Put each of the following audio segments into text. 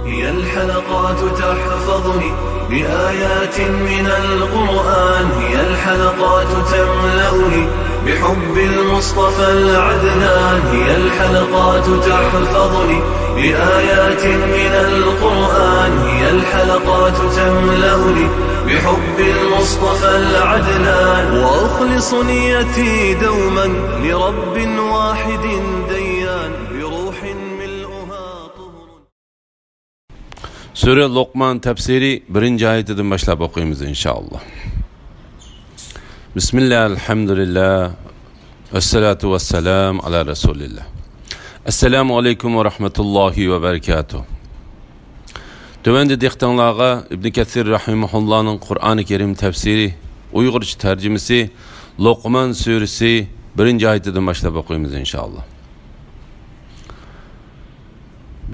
هي الحلقات تحفظني بآيات من القرآن، هي الحلقات تملأني بحب المصطفى العدنان، هي الحلقات تحفظني بآيات من القرآن، هي الحلقات تملأني بحب المصطفى العدنان، وأخلص نيتي دوما لرب واحد ديان بروح ملؤها طهر. Sure Luqman tefsiri 1. ayetinden başlayıp okuyumuz inşallah. Bismillah, elhamdülillah, vessalatu vesselam ala Resulillah. Esselamu aleyküm ve rahmetullahi ve berekatuhu. Tövende dehtanlığa İbn Kathir rahimahullah'ın Kur'an-ı Kerim tefsiri, Uygurca tercümesi Luqman suresi 1. ayetinden başlayıp okuyumuz inşallah.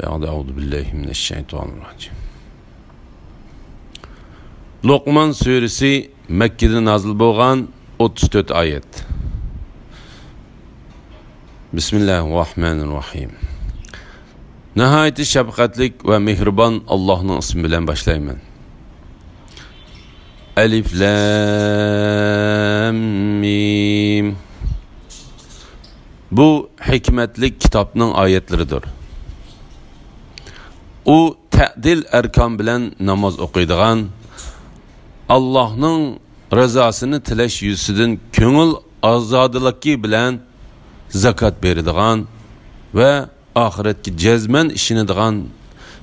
Euzu billahi mineşşeytanirracim. Luqman suresi Mekke'de nazil bolgan 34 ayet. Bismillahirrahmanirrahim. Nihayeti şefkatlik ve mihriban Allah'ın ismi bilen başlayman. Elif Lam Mim. Bu hikmetlik kitapның ayetleridir. O ta'dil erkan bilen namaz okuyduğun, Allah'ın rızasını tileş yüzüdün köngül azadılıkı bilen zakat berdiğin ve ahiretki cezmen işinidiğin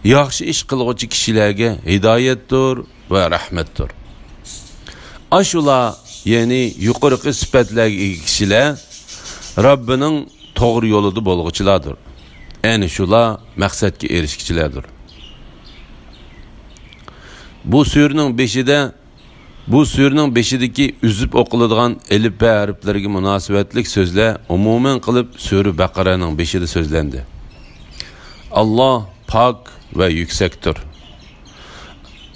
yaxşı iş kılgıcı kişilerge hidayettir ve rahmettir. Aşula yani yukarı sıfatlarga kişiler Rabbinin doğru yoluda bolğuçılardır. Yani şula maksatki erişkiçilerdir. Bu surenin beşideki üzüp okuladigan elif ve harflerge münasebetlik sözler umumen kılıp Sure Baqara'nın 5'de sözlendi. Allah pak ve yüksektir.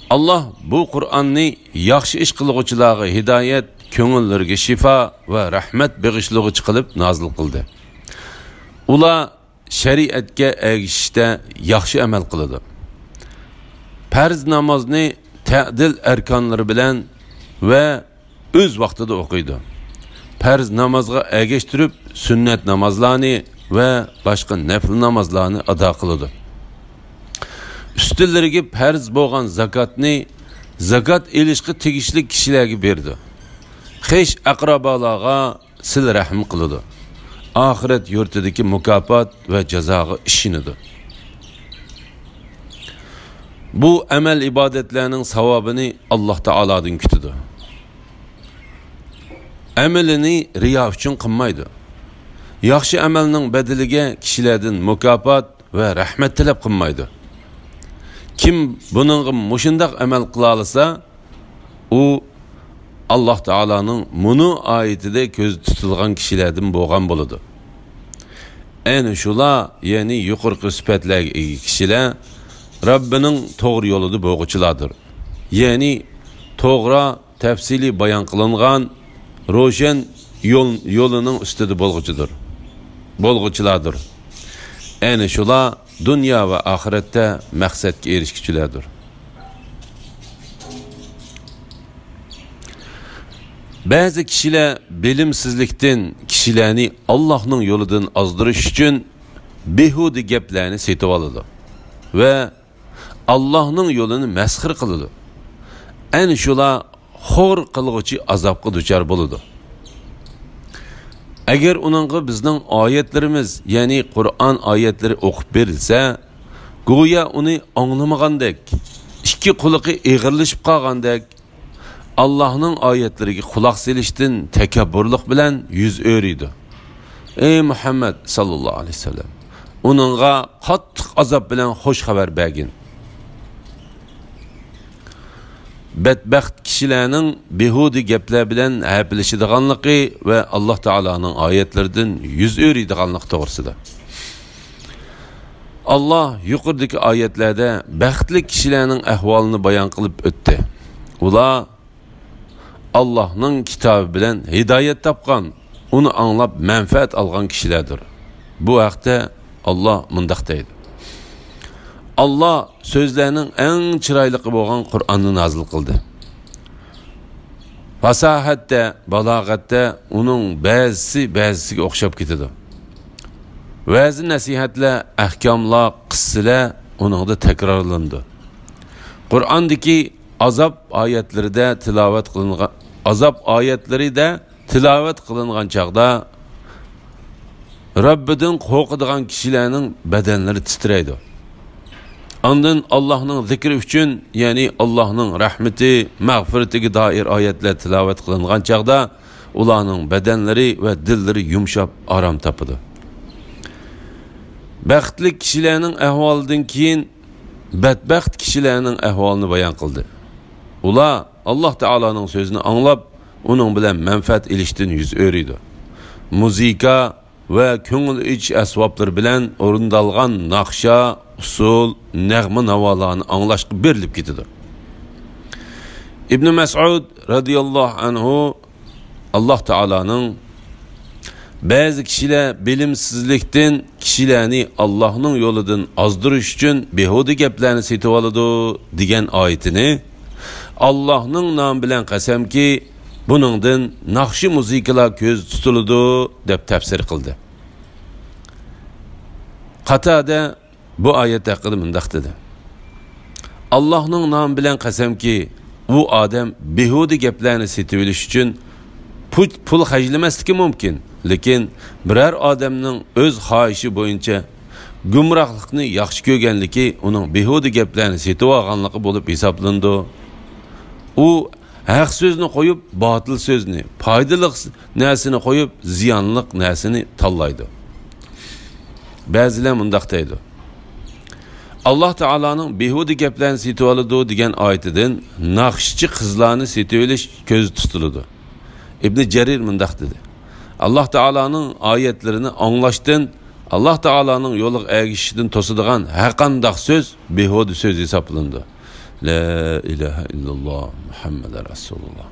Allah bu Kur'an'ni yaxşı iş kılgıçılarga hidayet, köngüllerge şifa ve rahmet begişligıç kılıp nazil kıldı. Ula şeriatga ergishishda yaxshi amal qiladi. Farz namozni ta'dil erkonlari bilan va o'z vaqtida o'qiydi. Farz namozga ergashtirib sunnat namozlarni va boshqa nafl namozlarni ado qiladi. Ustunlariga farz bo'lgan zakatni zakat elishga tegishli kishilarga berdi. Xish aqrabolarga sil rahm qiladi. Ahiret yurtidagi mukofot ve jazoga ishinidir. Bu amel ibadetlerinin savabını Allah Taaladan kutadi. Amelini riyo uchun qilmaydi. Yaxshi amelning bedeliga kishilardan mukofot ve rahmat talab qilmaydi. Kim buningga mushundaq amal qila olsa, u Allah Taala'nın munu ayetide köz tutilgan kişilerden boğan buludu. En şula yani yukarı sıfatlarga ega kişiler Rabbinin doğru yoluda boğuçulardır. Yani doğru tefsili bayan kılıngan roşen yolunun üstüde bolğuçulardır. En şula dünya ve ahirette maksatga erişkiçilerdir. Bazı kişiler bilimsizlikten kişilerini Allah'ın yoludan azdırış için behudi geplerini setip aldı ve Allah'ın yolunu meskir kıldı. En şula hor kılgıcı azapkı düşer buludu. Eğer onunla bizden ayetlerimiz yani Kur'an ayetleri okup verilse, goya onu anlamagandek, iki kuluğu eğirleşip kalgandek, Allah'ın ayetleri kulak seliştin tekabburluk bilen yüz örüydü. Ey Muhammed sallallahu aleyhi ve sellem, onunla qattiq azap bilen hoş haber bergin. Bedbaxt kişilerinin behudi gepler bilen hepleşidiganlığı ve Allah Teala'nın ayetlerden yüz örüydiganlığı doğrusudur. Allah yukarıdaki ayetlerde bəxtli kişilerinin ahvalını bayan kılıp öttü. Ula Allah'ın kitabı bilen hidayet tapkan, onu anlap menfaat algan kişilerdir. Bu haqda Allah mındaq deydi. Allah sözlərinin ən çıraylı bo'lgan Qur'onni nazil qildi. Fasahatda, balog'atda uning ba'zisiga o'xshab ketadi. Va'zi nasihatlar, ahkomlar, qissalar uningda takrorlandi. Qur'ondagi azob oyatlarida tilovat qilingan chaqda Rabbidan qo'rqadigan kishilarning badanlari titraydi. Ondan Allohning zikri uchun, ya'ni Allohning rahmati, mag'firatiga doir oyatlar tilovat qilingan chaqda ularning badanlari va dillari yumshab orom topadi. Baxtli kishilarning ahvolidan keyin badbaxt kishilarning ahvolini bayon qildi. Ular Alloh taolaning so'zini anglab, uning bilan manfaat ilishdan yuz o'riydi. Muzika va ko'ngil ich asboblar bilan o'rindalgan naqsha, usul, nag'ma navolarni anglashga berilib ketadi. Ibn Mas'ud radhiyallohu anhu Alloh taolaning ba'zi kishilar bilimsizlikdan kishilarni Allohning yo'lidan ozdirish uchun behuda gaplarni setib oladi degan oyatini Allohning nomi bilan qasamki buningdan naqshi musiqalar ko'z tutiladi deb tafsir qildi. Qatada bu oyat haqida mundaq dedi. Allohning nomi bilan qasamki bu odam behuda gaplarni setib olish uchun pul xarjlamasligi mumkin. Lekin biror odamning o'z xohishi bo'yicha gumrohlikni yaxshi ko'rganligi uning behuda gaplarni setib olganligi bo'lib hisoblandi. U haq so'zni qo'yib botil so'zni, foydali narsani qo'yib ziyonli narsani tanlaydi. Ba'zilar mundaq deydi. Alloh taolaning behuda gaplarni setib oladi degan oyatidan naqshchi qizlarni setib olish ko'z tutiladi. Ibn Jarir mundaq dedi. Allah Teala'nın ayetlerini anlaştın, Allah Teala'nın yolu erişişinden tosadigan her qandaq söz behuda söz hesaplandı. La ilahe illallah Muhammed Resulullah.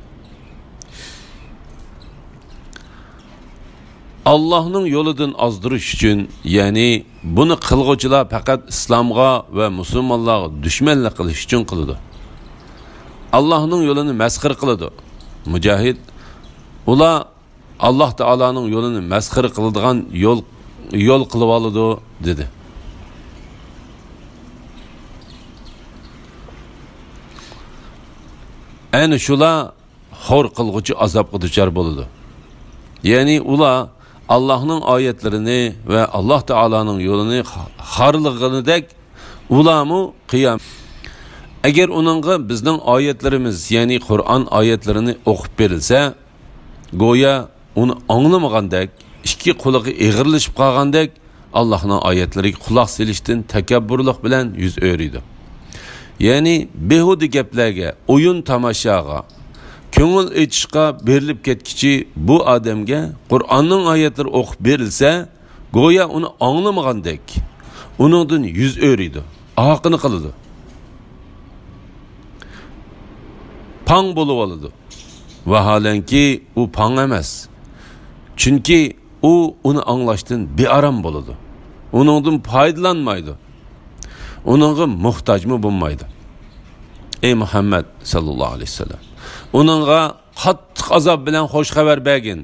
Allah'ın yoludan azdırış için, yani bunu qılğıcılar fakat İslam'a ve Müslümanlara düşmanlık qilish için qılıdı. Allah'ın yolunu mesxir qılıdı. Mücahid ular Allah Teala'nın yolunu mesxir qiladigan yol qilib oladi dedi. Ana shular xor qilg'uchi azobga duchor bo'ladi. Ya'ni ular Allohning oyatlarini va Alloh Teala'nın yolunu xorlig'inidek ularmu qiyam. Agar uningga bizning oyatlarimiz, ya'ni Qur'on oyatlarini o'qib berilsa, go'yo uni anglamagandek, ikki qo'liga eg'irlashib qolgandek Allohning oyatlariga quloq solishdan takabburlik bilan yuz o'riydi. Ya'ni behuda gaplarga, o'yin tomoshaga, ko'ngil etishga berilib ketkichi bu odamga Qur'onning oyatlari o'qib berilsa, go'yo uni anglamagandek, uningdan yuz o'riydi, oqini qiladi. Pang bo'lib oladi. Vaholanki u pang emas. Chunki u uni anglashdan bearam bo'ladi. Uningdan foydalanmaydi. Uningga muhtojmi bo'lmaydi. Ey Muhammad sallallohu alayhi vasallam, uningga qattiq azob bilan xo'sh xabar bergin.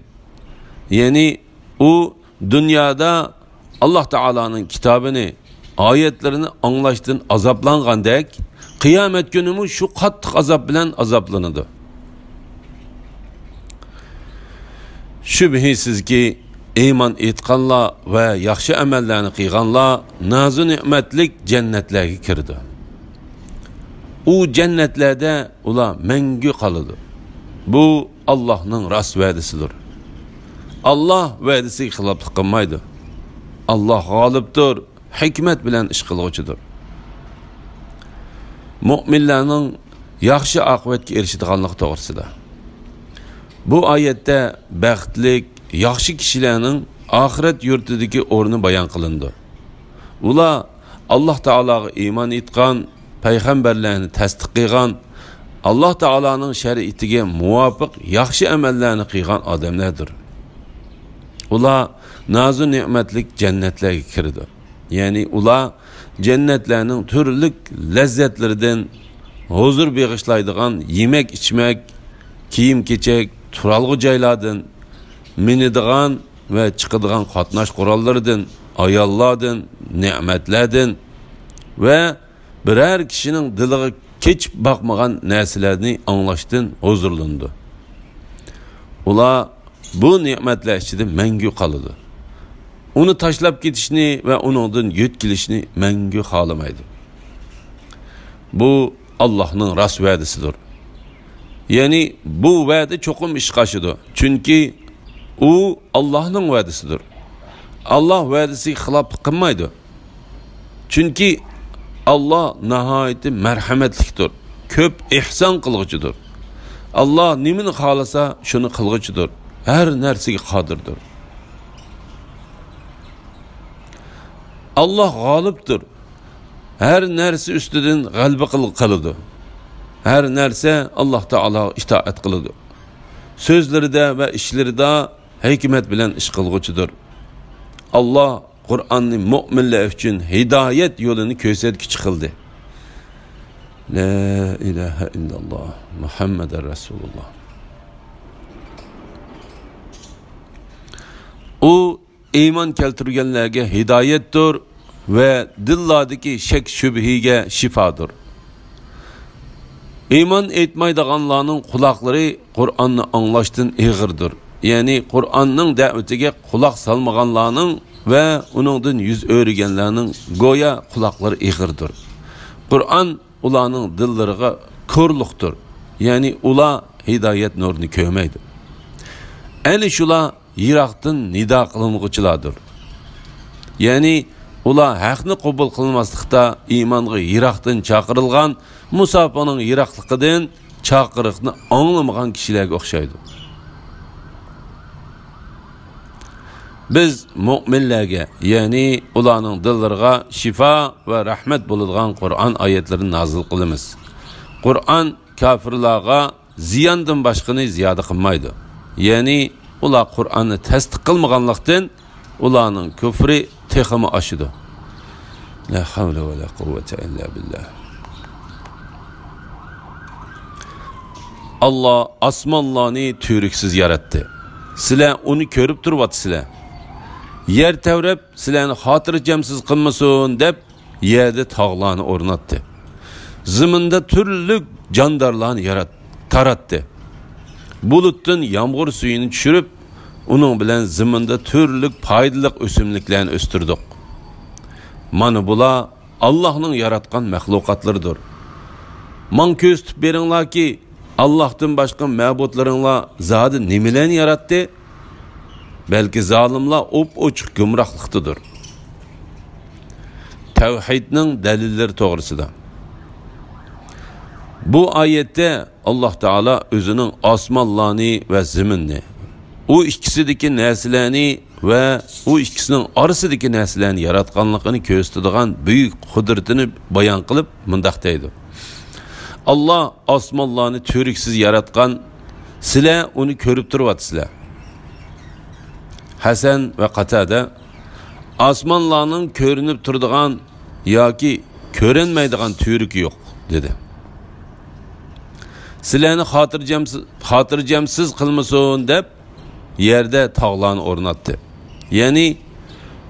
Ya'ni u dunyoda Alloh taolaning kitobini, oyatlarini anglashdan azoblangandek, qiyomat kunimi shu qattiq azob bilan azoblanadi. Şübhisizki iman etqanlar ve yaxshi amallarni qilganlar nazu ne'matlik jannatlarga kirdi. U jannatlarda ular mangu qoladi. Bu Allohning rost va'dasidir. Allah va'dasiga xiloflik qilmaydi. Allah g'olibdir, hikmat bilan ish qiluvchidir. Mu'minlarning yaxshi oqibatga erishadiganligi to'g'risida. Bu oyatda baxtlik, yaxshi kishilarning oxirat yurtidagi o'rni bayon qilindi. Ular Alloh taolaga iymon etgan, payg'ambarlarni tasdiq qilgan, Alloh taolaning shariatiga muvofiq yaxshi amallarni qilgan odamlardir. Ular nazu ne'matlik jannatlarga kirdi. Yani ular cennetlerinin türlük lezzetlerden huzur bağışlaydıgan yemek içmek, kiyim keçek, turalgı jaylardan, minidigan ve çıkıdigan qatnaş qurallardan, ayallardan, nimetlerden ve birer kişinin diliga keç bakmagan narsalarni anglashdan huzurlandı. Ular bu nimetler içinde mengü kalıdı. Onu taşlap gitişini ve onundan yetkilişini mengü halamaydı. Bu Allah'ın rast vədisidir. Yani bu vədi çoxum iş qaşıdı. Çünkü o Allah'ın vədisidir. Allah vədisi xilaf qılmaydı. Çünkü Allah nihayeti merhametlikdir. Köp ihsan qılğıcıdır. Allah nimini xalasa şunu qılğıcıdır. Her nersige qadirdir. Allah g'olibdir. Her nerse üstüden g'alba qiladi. Her nerse Allah Taala itaat qiladi. Sözleride ve işleride hikmet bilen iş qilguchidir. Allah Kur'an'ni mu'minlar için hidayet yolunu ko'rsatguchi qildi. La ilahe illallah Muhammeden Resulullah. O iman keltirgenlerge hidayettir ve dillardaki şek şübhiga şifadır. İman etmaydiganlarning quloqlari Qur'onni anglashdan ig'irdir. Yani Qur'onning da'vatiga quloq solmaganlarning ve uningdan yuz o'rganlarning go'yo quloqlari ig'irdir. Qur'on ularning dillariga ko'rliqdir. Yani ular hidayet nurini ko'rmaydi. Ana shular yiroqdan nido qilinguchilardir. Yani ular haqni qabul qilmaslikda iymonga yiroqdan chaqirilgan musofaning yiroqligidan chaqiriqni anglamagan kishilarga o'xshaydi. Biz mu'minlarga, yani ularning dillariga shifo va rahmat bo'ladigan Qur'on oyatlarini nozil qilamiz. Qur'on kofirlarga ziyondan boshqani ziyoda qilmaydi. Yani ular Qur'onni tasdiq qilmaganlikdan ularning kufri texmi oshidi. La havla va la quvvata illa billah. Allah osmonlarni turiksiz yaratdi. Sizlar uni ko'rib turibsizlar. Yer tevrep sizlarni xotirjamsiz qilmasin deb yerda tog'larni o'rnatdi. Ziminda turli jondarlarni taratdi. Bulutdan yağmur suyunu tushirib, uning bilan ziminda turli foydali o'simliklarni o'stirdik. Mana bular Allohning yaratgan mahluqotlardir. Man ko'z tutib beringlarki, Allah'tan başka ma'budlaringlar zodi nimalarni yaratdi? Belki zalimlar op-ochiq gumrohlikdadir. Tavhidning dalillari to'g'risida. Bu ayette Allah Teala özünün osmonlarni ve ziminni, o ikkisidagi narsalarni ve o ikkisining orasidagi narsalarni yaratganligini ko'rsatadigan buyuk qudratini bayon qilib mundaq deydi. Allah osmonlarni turiksiz yaratgan, sizlar uni ko'rib turibsizlar. Hasan ve Qatada osmonlarning ko'rinib turadigan yoki ko'rinmaydigan turiki yo'q dedi. Sizlarni xotirjamsiz qilmasin deb yerda tog'larni o'rnatdi. Yani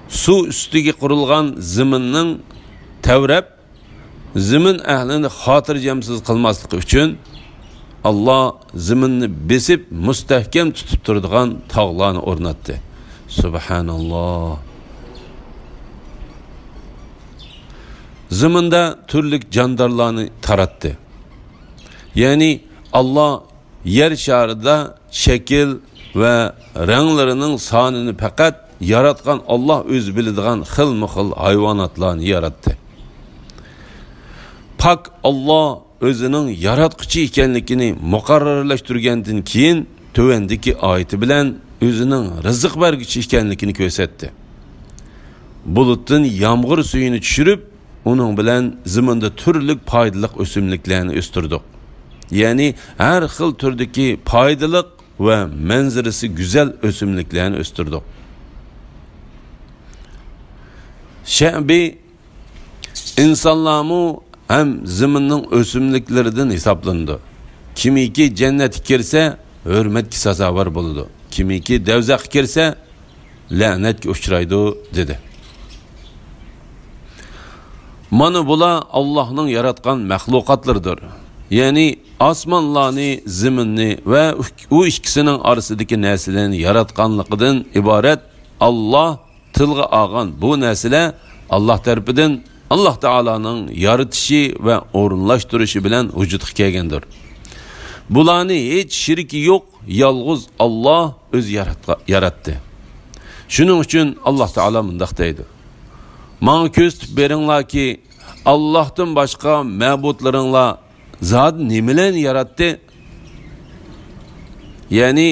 su ustiga qurilgan ziminning tavrab zimin ahlini xotirjamsiz qilmasligi uchun Allah ziminni besib mustahkam tutib turadigan tog'larni o'rnatdi. Subhanalloh. Ziminda turli jondarlarni taratdi. Yani Allah yer şarida şekil ve renglerinin sanını fakat yaratgan Allah öz biladigan xil-muxil hayvanatlarni yarattı. Pak Allah özünün yaratquchi ekanligini muqarrarlashtirgandan keyin tövendeki ayeti bilan özünün rizq berguchi ekanligini ko'rsatdi. Bulutdan yağmur suyunu tushirib, uning bilan ziminda turli foydali o'simliklarni o'stirdik. Yani her xil turdaki faydalı ve manzarası güzel ösümliklerini östürdük. Şe'bi insonlarmu ham zaminning o'simliklaridan hisoblanadi. Kimiki jannatga kirsa, hurmatga sazovor bo'ladi. Kimiki dovzaxga kirsa, la'natga uchraydi dedi. Mana bular Allohning yaratgan mahluqotlardir. Ya'ni osmonlarni, zaminni va u ikkisining orasidagi narsalarni yaratganligidan iborat. Alloh tilga olgan bu narsalar Alloh tarafidan Alloh taolaning yaratishi va o'rinlashtirishi bilan vujudga kelgandir. Bularni hech shirki yo'q, yolg'iz Alloh o'zi yaratdi. Shuning uchun Alloh taolo mundaq deydi: "Menga ko'z tutib beringlarki, Allohdan boshqa ma'budlaringlar zot nimalarni yaratdi?" Ya'ni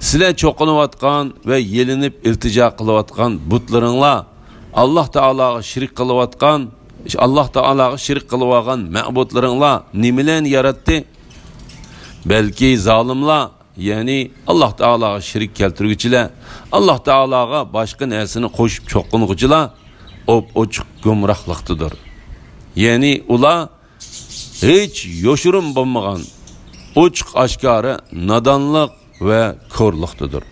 sizlar cho'qinayotgan va yelinib iltijo qilayotgan butlaringlar Alloh taologa shirk qilayotgan, Alloh taologa shirk qilib ma'budlaringlar nimalarni yaratdi? Balki zolimlar, ya'ni Alloh taologa shirk keltiruvchilar, Alloh taologa boshqa narsani qo'shib cho'qinuvchilar ochiq gumrohlikdadir. Ya'ni ular hech yoshirin bo'lmagan ochiq oshkora nodonlik va ko'rlikdadir.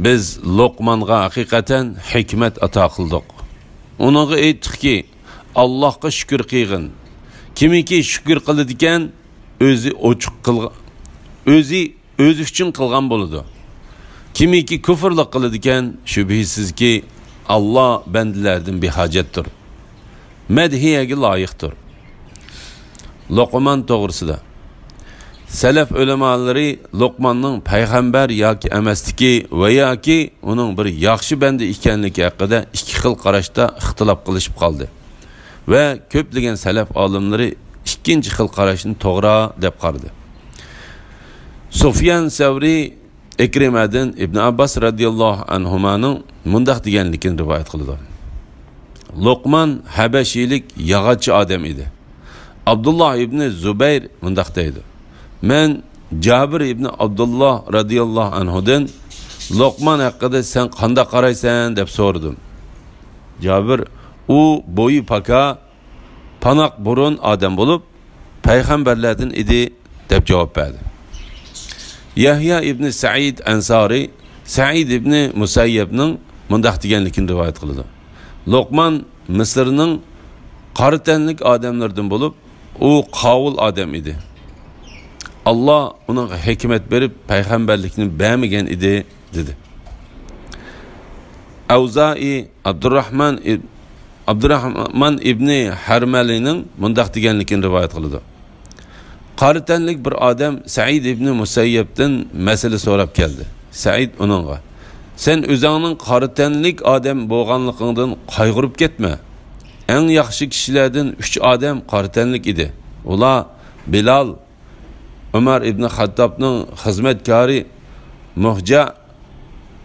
Biz Luqmonga haqiqatan hikmat ato qildik. Uningga aytdikki, Allohga shukr qilgin. Kimiki shukr qiladi ekan, o'zi ochiq qilgan, o'zi uchun qilgan bo'ladi. Kimiki kufrlik qiladi ekan, shubhisizki Alloh bandalardan behojatdir. Madhiyaga loyiqdir. Luqmon to'g'risida salaf ulamolari Luqmonning payg'ambar yoki emasligi va yoki uning bir yaxshi banda ekanligi haqida ikki xil qarashda ixtilof qilishib qoldi. Va ko'plagan salaf olimlari ikkinchi xil qarashni to'g'ri deb qaradi. Sufyan Savri Ikrimadan Ibn Abbas radhiyallohu anhumaning mundaq deganligini rivoyat qildi. Luqman habashiylik yog'ochi odam edi. Abdullah ibn Zubayr mundaq deydi: "Men Jabir ibn Abdullah radhiyallohu anhudan Luqman haqida sen qanday qaraysan deb so'radim. Jabir u bo'yi paka, panoq burun odam bo'lib, payg'ambarlardan edi deb javob berdi. Yahya ibn Sa'id Ansari Sa'id ibn Musayyibning mundaq deganligini rivoyat qildi. Luqman Misrning qaritanlik odamlardan bo'lib, u qovul odam edi. Allah ona hikmet berib payg'ambarlikni bermagan edi dedi. Avzai Abdurrahman ibn Harmalining mundaq deganligini rivoyat qildi. Qaritanlik bir odam Sa'id ibn Musayyibdan masala so'rab keldi. Sa'id uningga: "Sen o'zingning qaritanlik odam bo'lganligingdan qayg'urib ketma. Eng yaxshi kishilardan 3 odam qaritanlik edi. Ular Bilal, Umar ibn Xattobning xizmatkori Muhja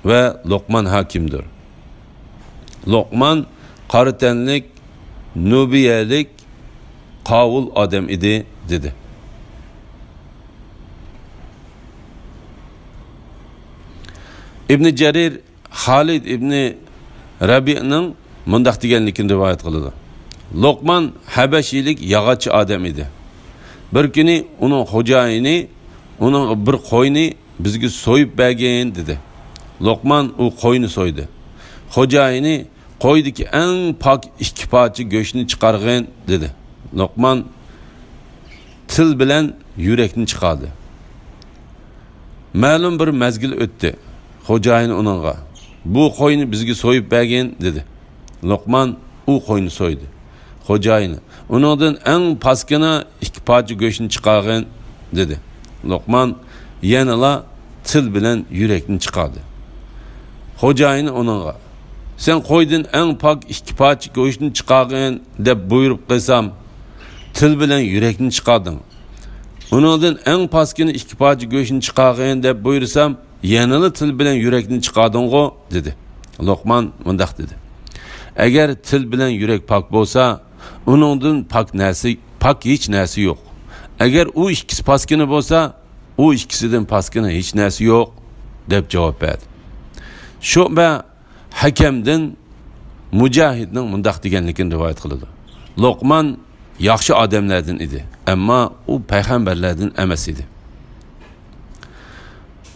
ve Luqman hakimdir. Luqman qaritanlik, nubiyalik, qavul odam edi dedi." İbn Jarir Halid ibn Rabi'ning mundaq deganligini rivoyat qildi. Luqman habashiylik yog'ochi odam edi. Bir kuni uning xo'jayini uning bir qo'yni bizga so'yib bergin dedi. Luqman u qo'yni so'ydi. Xo'jayini qo'ydiki eng pok 2 parcha go'shtni chiqargin dedi. Luqman til bilan yurakni chiqardi. Ma'lum bir mazgil o'tdi. Xo'jayin uningga: "Bu qo'yni bizga so'yib bergin" dedi. Luqman u qo'yni so'ydi. Xo'jayin uningdan eng paskina 2 parcha go'shtni chiqargin dedi. Luqman yanala til bilan yurakni chiqardi. Xo'jayin uningga: "Sen qo'ydin eng pok 2 parcha go'shtni chiqargin deb buyurib qo'ysam, til bilan yurakni chiqarding. Uningdan eng paskina 2 parcha go'shtni chiqargin deb buyursam, yanala til bilan yurakni chiqarding-ku" dedi. Luqman mundaq dedi: "Agar til bilan yurak pok bo'lsa, uningdan pok hech narsa yo'q. Agar u ikkisi paskina bo'lsa, u ikkisidan pastgina hech narsa yo'q deb javob berdi. Shu'ba Hakamdan Mujahidning mundaq deganligini rivoyat qiladi. Luqman yaxshi odamlardan edi, ammo u payg'ambarlardan emas edi.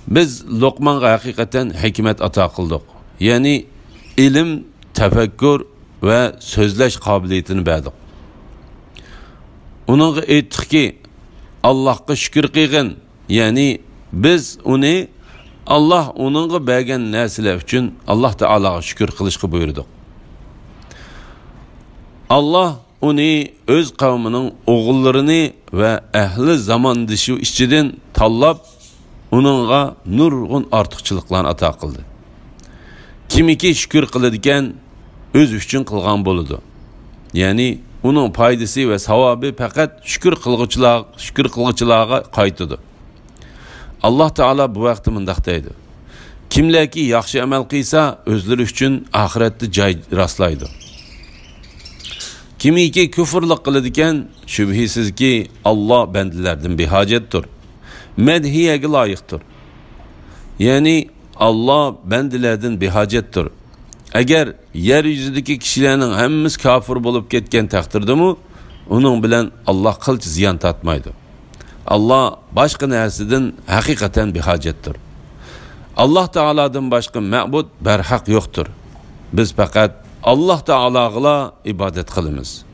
Biz Luqmanga haqiqatan hikmat ato qildik. Ya'ni ilm, tafakkur va so'zlash qobiliyatini berdik. Uningga aytdikki, Allohga shukr qilgin. Ya'ni biz uni Allah onunğa bergan narsalar uchun Alloh taologa shukr qilishga buyurdi. Allah uni o'z qavmining o'g'illarini va ahli zamondishi ichidan tanlab, onunğa nurg'un ortiqchiliklarni ato qildi. Kimiki shukr qiladigan o'z uchun qilgan bo'ladi. Ya'ni uning foydasi va savobi faqat shukr qilguvchilarga qaytadi. Allah Taala bu vaqtda mundaq deydi. Kimlarki yaxshi amal qilsa, o'zlari uchun oxiratda joy rastlaydi. Kimiki kufrlik qiladigan, shubhisizki Alloh bandalardan behojatdir. Madhiyaga loyiqdir. Ya'ni Alloh bandalardan behojatdir. Agar yer yuzidagi kishilarning hammasi kafir bo'lib ketgan taqdirdami, uning bilan Alloh qilch ziyon tatmaydi. Allah başka narsadan haqiqatan behojatdir. Allah Taoladan başka ma'bud barhaq yo'qdir. Biz faqat Allah Taolaga ibodat qilamiz.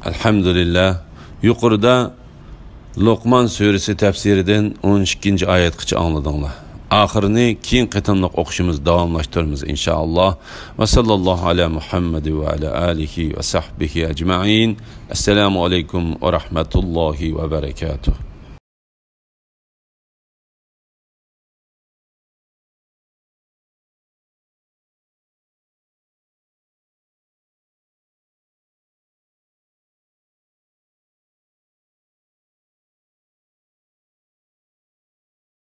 Alhamdulillah. Yuqorida Luqman surasi tafsiridan 12-oyatgacha angladinglar. Oxirini keyin qatamliq o'qishimiz davomlashtiramiz inshaalloh. Va sallallohu ala Muhammad va ala alihi va sahbihi ajma'in. Assalomu alaykum va rahmatullohi va barakatuh.